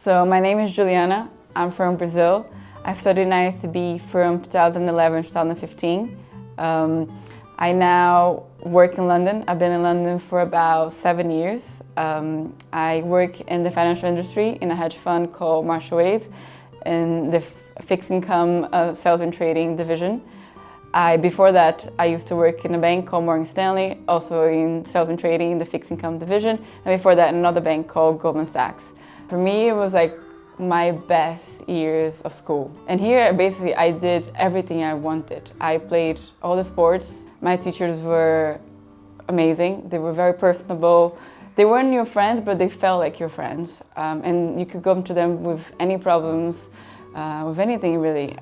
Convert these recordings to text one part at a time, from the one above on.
So my name is Giuliana. I'm from Brazil. I studied in ISB from 2011 to 2015. I now work in London. I've been in London for about 7 years. I work in the financial industry in a hedge fund called Marshall Wace in the fixed income sales and trading division. Before that, I used to work in a bank called Morgan Stanley, also in sales and trading in the fixed income division, and before that, another bank called Goldman Sachs. For me, it was like my best years of school. And here, basically, I did everything I wanted. I played all the sports. My teachers were amazing. They were very personable. They weren't your friends, but they felt like your friends. And you could come to them with any problems, with anything really.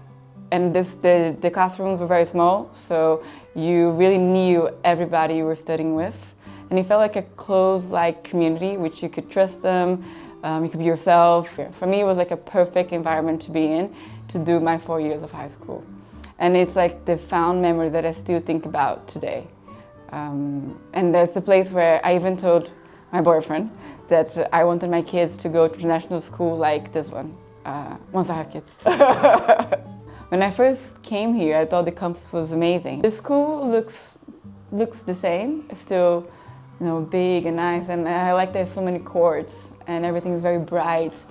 And the classrooms were very small, so you really knew everybody you were studying with. And it felt like a closed community, which you could trust them, you could be yourself. For me, it was like a perfect environment to be in to do my 4 years of high school. And it's like the fond memory that I still think about today. And there's the place where I even told my boyfriend that I wanted my kids to go to international school like this one, once I have kids. When I first came here, I thought the campus was amazing. The school looks the same. It's still, big and nice, and I like there's so many courts and everything is very bright.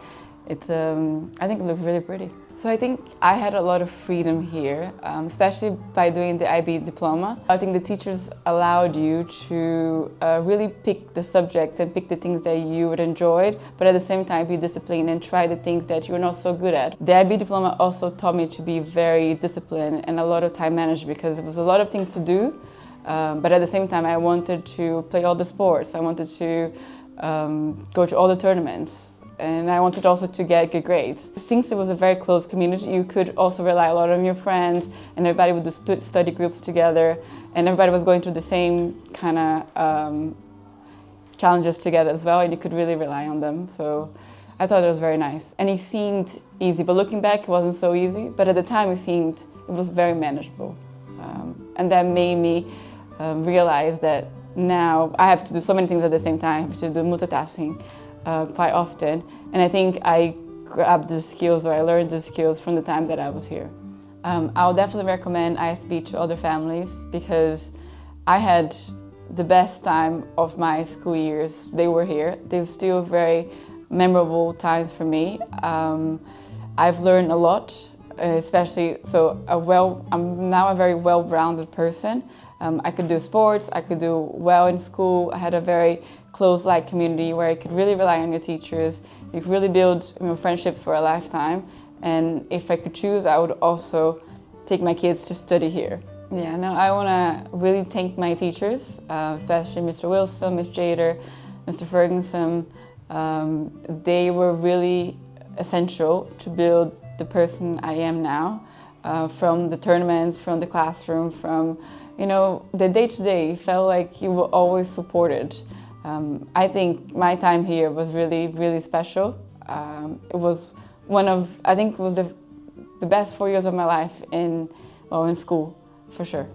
I think it looks really pretty. So I think I had a lot of freedom here, especially by doing the IB diploma. I think the teachers allowed you to really pick the subjects and pick the things that you would enjoy, but at the same time be disciplined and try the things that you were not so good at. The IB diploma also taught me to be very disciplined and a lot of time managed because there was a lot of things to do, but at the same time I wanted to play all the sports. I wanted to go to all the tournaments. And I wanted also to get good grades. Since it was a very close community, you could also rely a lot on your friends, and everybody would do study groups together, and everybody was going through the same kind of challenges together as well, and you could really rely on them. So I thought it was very nice. And it seemed easy, but looking back, it wasn't so easy. But at the time, it was very manageable. And that made me realize that now I have to do so many things at the same time. I have to do multitasking quite often, and I think I grabbed the skills, or I learned the skills from the time that I was here. I'll definitely recommend ISB to other families because I had the best time of my school years. They were here. They were still very memorable times for me. I've learned a lot, especially I'm now a very well-rounded person. I could do sports, I could do well in school. I had a very close community where I could really rely on your teachers. You could really build friendships for a lifetime. And if I could choose, I would also take my kids to study here. Yeah, no, I want to really thank my teachers, especially Mr. Wilson, Ms. Jader, Mr. Ferguson. They were really essential to build the person I am now. From the tournaments, from the classroom, from the day-to-day, felt like you were always supported. I think my time here was really, really special. It was the best 4 years of my life in school, for sure.